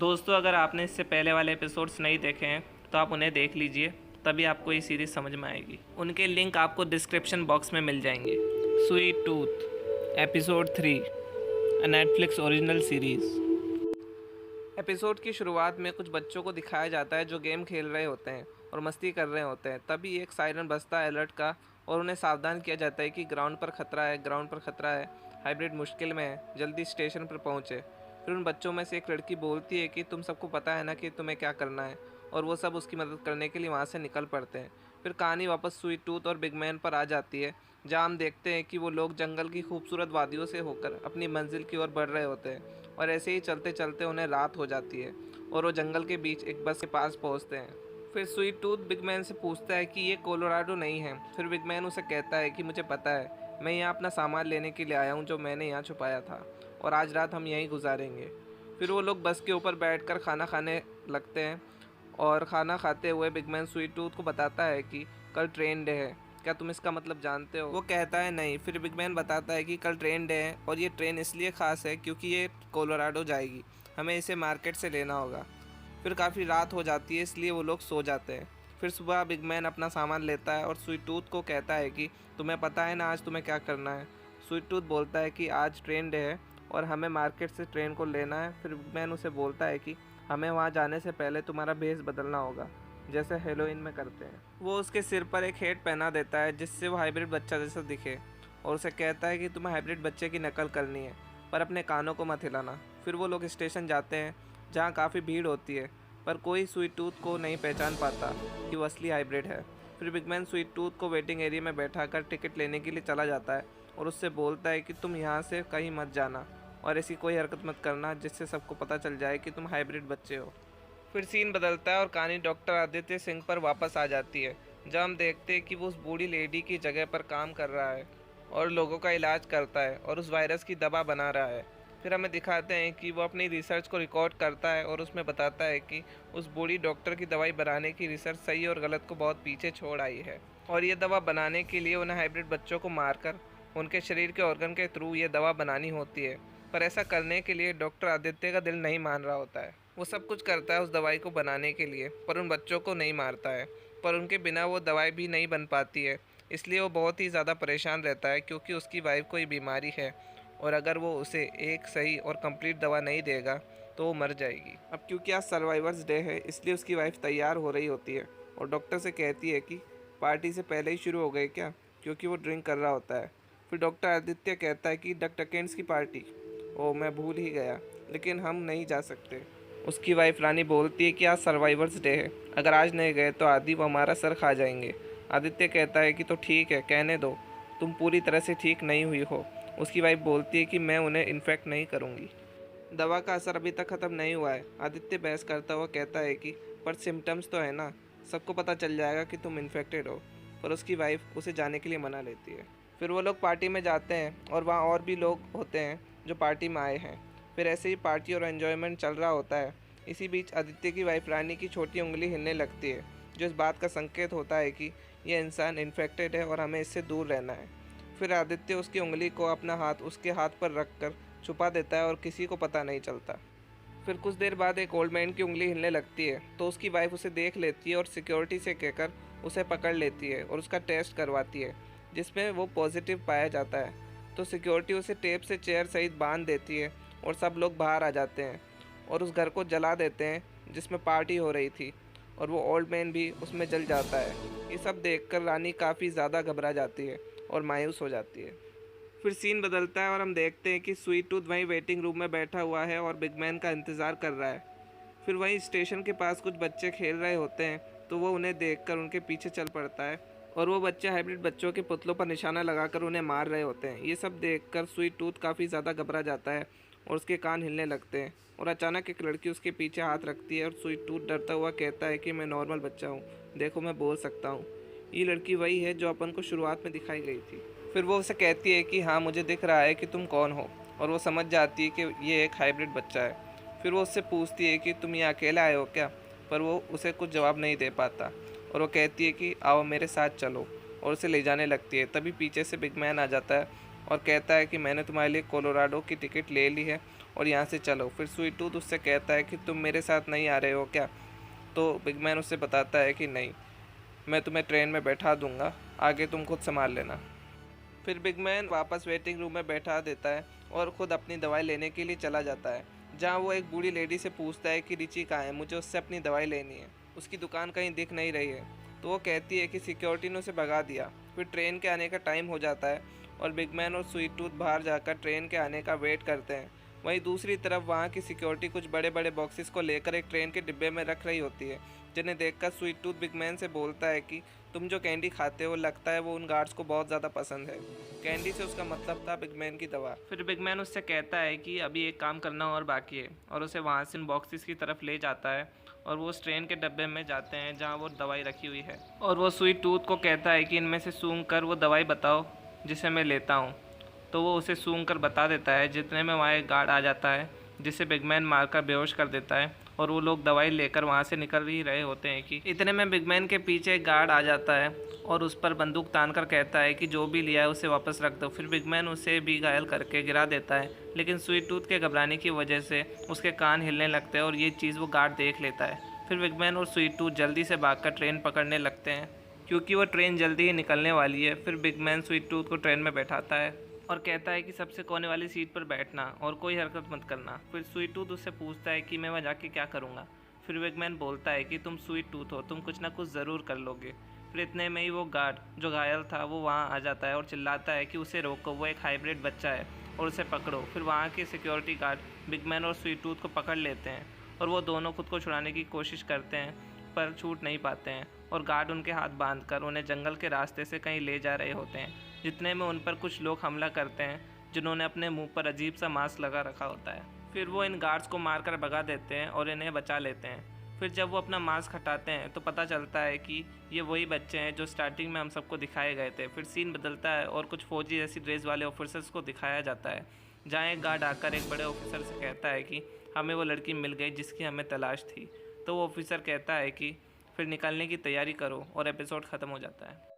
दोस्तों, अगर आपने इससे पहले वाले एपिसोड्स नहीं देखे हैं तो आप उन्हें देख लीजिए, तभी आपको ये सीरीज़ समझ में आएगी। उनके लिंक आपको डिस्क्रिप्शन बॉक्स में मिल जाएंगे। Sweet tooth episode 3, a Netflix original series. Episode की शुरुआत में कुछ बच्चों को दिखाया जाता है जो गेम खेल रहे होते हैं और मस्ती कर रहे होते हैं। तभी एक सायरन बजता है अलर्ट का और उन्हें सावधान किया जाता है कि ग्राउंड पर खतरा है, ग्राउंड पर खतरा है, हाइब्रिड मुश्किल में है, जल्दी स्टेशन पर पहुँचे। फिर उन बच्चों में से एक लड़की बोलती है कि तुम सबको पता है ना कि तुम्हें क्या करना है, और वो सब उसकी मदद करने के लिए वहाँ से निकल पड़ते हैं। फिर कहानी वापस स्वीट टूथ और बिग मैन पर आ जाती है, जहाँ हम देखते हैं कि वो लोग जंगल की खूबसूरत वादियों से होकर अपनी मंजिल की ओर बढ़ रहे होते हैं, और ऐसे ही चलते चलते उन्हें रात हो जाती है और वो जंगल के बीच एक बस के पास पहुंचते हैं। फिर स्वीट टूथ बिग मैन से पूछता है कि ये कोलोराडो नहीं है। फिर बिग मैन उसे कहता है कि मुझे पता है, मैं यहाँ अपना सामान लेने के लिए आया हूँ जो मैंने यहाँ छुपाया था, और आज रात हम यहीं गुजारेंगे। फिर वो लोग बस के ऊपर बैठकर खाना खाने लगते हैं, और खाना खाते हुए बिग मैन स्वीट टूथ को बताता है कि कल ट्रेन डे है, क्या तुम इसका मतलब जानते हो? वो कहता है नहीं। फिर बिग मैन बताता है कि कल ट्रेन डे है और ये ट्रेन इसलिए ख़ास है क्योंकि ये कोलोराडो जाएगी, हमें इसे मार्केट से लेना होगा। फिर काफ़ी रात हो जाती है, इसलिए वो लोग सो जाते हैं। फिर सुबह बिग मैन अपना सामान लेता है और स्वीट टूथ को कहता है कि तुम्हें पता है ना आज तुम्हें क्या करना है? स्वीट टूथ बोलता है कि आज ट्रेन डे है और हमें मार्केट से ट्रेन को लेना है। फिर बिग मैन उसे बोलता है कि हमें वहाँ जाने से पहले तुम्हारा भेस बदलना होगा, जैसे हेलोइन में करते हैं। वो उसके सिर पर एक हेड पहना देता है जिससे वो हाइब्रिड बच्चा जैसा दिखे, और उसे कहता है कि तुम्हें हाइब्रिड बच्चे की नकल करनी है, पर अपने कानों को मत हिलाना। फिर वो लोग स्टेशन जाते हैं जहाँ काफ़ी भीड़ होती है, पर कोई स्वीट टूथ को नहीं पहचान पाता कि वो असली हाइब्रिड है। फिर बिगमैन स्वीट टूथ को वेटिंग एरिया में बैठा कर टिकट लेने के लिए चला जाता है और उससे बोलता है कि तुम यहाँ से कहीं मत जाना और ऐसी कोई हरकत मत करना जिससे सबको पता चल जाए कि तुम हाइब्रिड बच्चे हो। फिर सीन बदलता है और कहानी डॉक्टर आदित्य सिंह पर वापस आ जाती है, जहाँ हम देखते हैं कि वो उस बूढ़ी लेडी की जगह पर काम कर रहा है और लोगों का इलाज करता है और उस वायरस की दवा बना रहा है। फिर हमें दिखाते हैं कि वो अपनी रिसर्च को रिकॉर्ड करता है और उसमें बताता है कि उस बूढ़ी डॉक्टर की दवाई बनाने की रिसर्च सही और गलत को बहुत पीछे छोड़ आई है, और ये दवा बनाने के लिए उन्हें हाइब्रिड बच्चों को मारकर उनके शरीर के ऑर्गन के थ्रू ये दवा बनानी होती है। पर ऐसा करने के लिए डॉक्टर आदित्य का दिल नहीं मान रहा होता है। वो सब कुछ करता है उस दवाई को बनाने के लिए, पर उन बच्चों को नहीं मारता है। पर उनके बिना वो दवाई भी नहीं बन पाती है, इसलिए वो बहुत ही ज़्यादा परेशान रहता है क्योंकि उसकी वाइफ को ये बीमारी है, और अगर वो उसे एक सही और कंप्लीट दवा नहीं देगा तो वो मर जाएगी। अब क्योंकि आज सर्वाइवर्स डे है, इसलिए उसकी वाइफ तैयार हो रही होती है और डॉक्टर से कहती है कि पार्टी से पहले ही शुरू हो गए क्या, क्योंकि वो ड्रिंक कर रहा होता है। फिर डॉक्टर आदित्य कहता है कि डक टकेंड्स की पार्टी, ओ मैं भूल ही गया, लेकिन हम नहीं जा सकते। उसकी वाइफ रानी बोलती है कि आज सर्वाइवर्स डे है, अगर आज नहीं गए तो आदि वो हमारा सर खा जाएंगे। आदित्य कहता है कि तो ठीक है, कहने दो, तुम पूरी तरह से ठीक नहीं हुई हो। उसकी वाइफ बोलती है कि मैं उन्हें इन्फेक्ट नहीं करूँगी, दवा का असर अभी तक ख़त्म नहीं हुआ है। आदित्य बहस करता हुआ कहता है कि पर सिम्टम्स तो है ना, सबको पता चल जाएगा कि तुम इन्फेक्टेड हो। पर उसकी वाइफ उसे जाने के लिए मना लेती है। फिर वो लोग पार्टी में जाते हैं और वहाँ और भी लोग होते हैं जो पार्टी में आए हैं। फिर ऐसे ही पार्टी और एन्जॉयमेंट चल रहा होता है। इसी बीच आदित्य की वाइफ रानी की छोटी उंगली हिलने लगती है, जो इस बात का संकेत होता है कि यह इंसान इन्फेक्टेड है और हमें इससे दूर रहना है। फिर आदित्य उसकी उंगली को अपना हाथ उसके हाथ पर रखकर छुपा देता है और किसी को पता नहीं चलता। फिर कुछ देर बाद एक ओल्ड मैन की उंगली हिलने लगती है, तो उसकी वाइफ उसे देख लेती है और सिक्योरिटी से कहकर उसे पकड़ लेती है और उसका टेस्ट करवाती है, जिसमें वो पॉजिटिव पाया जाता है। तो सिक्योरिटी उसे टेप से चेयर सहित बांध देती है और सब लोग बाहर आ जाते हैं और उस घर को जला देते हैं जिसमें पार्टी हो रही थी, और वो ओल्ड मैन भी उसमें जल जाता है। ये सब देखकर रानी काफ़ी ज़्यादा घबरा जाती है और मायूस हो जाती है। फिर सीन बदलता है और हम देखते हैं कि स्वीट टूथ वहीं वेटिंग रूम में बैठा हुआ है और बिगमैन का इंतज़ार कर रहा है। फिर वहीं स्टेशन के पास कुछ बच्चे खेल रहे होते हैं, तो वो उन्हें देखकर उनके पीछे चल पड़ता है, और वो बच्चे हाइब्रिड बच्चों के पुतलों पर निशाना लगाकर उन्हें मार रहे होते हैं। ये सब देखकर स्वीट टूथ काफ़ी ज़्यादा घबरा जाता है और उसके कान हिलने लगते हैं, और अचानक एक लड़की उसके पीछे हाथ रखती है और स्वीट टूथ डरता हुआ कहता है कि मैं नॉर्मल बच्चा हूँ, देखो मैं बोल सकता हूँ। ये लड़की वही है जो अपन को शुरुआत में दिखाई गई थी। फिर वो उसे कहती है कि हाँ मुझे दिख रहा है कि तुम कौन हो, और वो समझ जाती है कि ये एक हाइब्रिड बच्चा है। फिर वो उससे पूछती है कि तुम यहाँ अकेला आए हो क्या, पर वो उसे कुछ जवाब नहीं दे पाता, और वो कहती है कि आओ मेरे साथ चलो, और उसे ले जाने लगती है। तभी पीछे से बिग मैन आ जाता है और कहता है कि मैंने तुम्हारे लिए कोलोराडो की टिकट ले ली है और यहाँ से चलो। फिर स्वीट टूथ उससे कहता है कि तुम मेरे साथ नहीं आ रहे हो क्या? तो बिग मैन उससे बताता है कि नहीं, मैं तुम्हें ट्रेन में बैठा दूंगा, आगे तुम खुद संभाल लेना। फिर बिग मैन वापस वेटिंग रूम में बैठा देता है और ख़ुद अपनी दवाई लेने के लिए चला जाता है, जहाँ वो एक बूढ़ी लेडी से पूछता है कि रिची कहाँ है, मुझे उससे अपनी दवाई लेनी है, उसकी दुकान कहीं दिख नहीं रही है। तो वो कहती है कि सिक्योरिटी ने उसे भगा दिया। फिर ट्रेन के आने का टाइम हो जाता है और बिग मैन और स्वीट टूथ बाहर जाकर ट्रेन के आने का वेट करते हैं। वहीं दूसरी तरफ वहाँ की सिक्योरिटी कुछ बड़े बड़े बॉक्सेस को लेकर एक ट्रेन के डिब्बे में रख रही होती है, जिन्हें देखकर स्वीट टूथ बिग मैन से बोलता है कि तुम जो कैंडी खाते हो, लगता है वो उन गार्ड्स को बहुत ज़्यादा पसंद है। कैंडी से उसका मतलब था बिग मैन की दवा। फिर बिग मैन उससे कहता है कि अभी एक काम करना और बाकी है, और उसे वहाँ से इन बॉक्सेस की तरफ ले जाता है और वो उस ट्रेन के डब्बे में जाते हैं जहाँ वो दवाई रखी हुई है। और वो स्वीट टूथ को कहता है कि इनमें से सूंघ कर वो दवाई बताओ जिसे मैं लेता हूँ। तो वो उसे सूंघ कर बता देता है। जितने में वहाँ एक गार्ड आ जाता है, जिसे बिग मैन मारकर बेहोश कर देता है, और वो लोग दवाई लेकर वहाँ से निकल ही रहे होते हैं कि इतने में बिग मैन के पीछे एक गार्ड आ जाता है और उस पर बंदूक तान कर कहता है कि जो भी लिया है उसे वापस रख दो। फिर बिग मैन उसे भी घायल करके गिरा देता है, लेकिन स्वीट टूथ के घबराने की वजह से उसके कान हिलने लगते हैं और ये चीज़ वो गार्ड देख लेता है। फिर बिग मैन और स्वीट टूथ जल्दी से भागकर ट्रेन पकड़ने लगते हैं, क्योंकि वो ट्रेन जल्दी ही निकलने वाली है। फिर बिग मैन स्वीट टूथ को ट्रेन में बैठाता है और कहता है कि सबसे कोने वाली सीट पर बैठना और कोई हरकत मत करना। फिर स्वीट टूथ उससे पूछता है कि मैं वहाँ जाके क्या करूँगा। फिर बिग मैन बोलता है कि तुम स्वीट टूथ हो, तुम कुछ ना कुछ ज़रूर कर लोगे। फिर इतने में ही वो गार्ड जो घायल था वो वहाँ आ जाता है और चिल्लाता है कि उसे रोको, वो एक हाइब्रिड बच्चा है और उसे पकड़ो। फिर वहाँ के सिक्योरिटी गार्ड बिग मैन और स्वीट टूथ को पकड़ लेते हैं और वो दोनों खुद को छुड़ाने की कोशिश करते हैं, पर छूट नहीं पाते हैं और गार्ड उनके हाथ बांधकर उन्हें जंगल के रास्ते से कहीं ले जा रहे होते हैं। जितने में उन पर कुछ लोग हमला करते हैं, जिन्होंने अपने मुंह पर अजीब सा मास्क लगा रखा होता है। फिर वो इन गार्ड्स को मारकर भगा देते हैं और इन्हें बचा लेते हैं। फिर जब वो अपना मास्क हटाते हैं तो पता चलता है कि ये वही बच्चे हैं जो स्टार्टिंग में हम सबको दिखाए गए थे। फिर सीन बदलता है और कुछ फौजी जैसी ड्रेस वाले ऑफिसर्स को दिखाया जाता है, जहाँ एक गार्ड आकर एक बड़े ऑफिसर से कहता है कि हमें वो लड़की मिल गई जिसकी हमें तलाश थी। तो वो ऑफिसर कहता है कि फिर निकलने की तैयारी करो, और एपिसोड ख़त्म हो जाता है।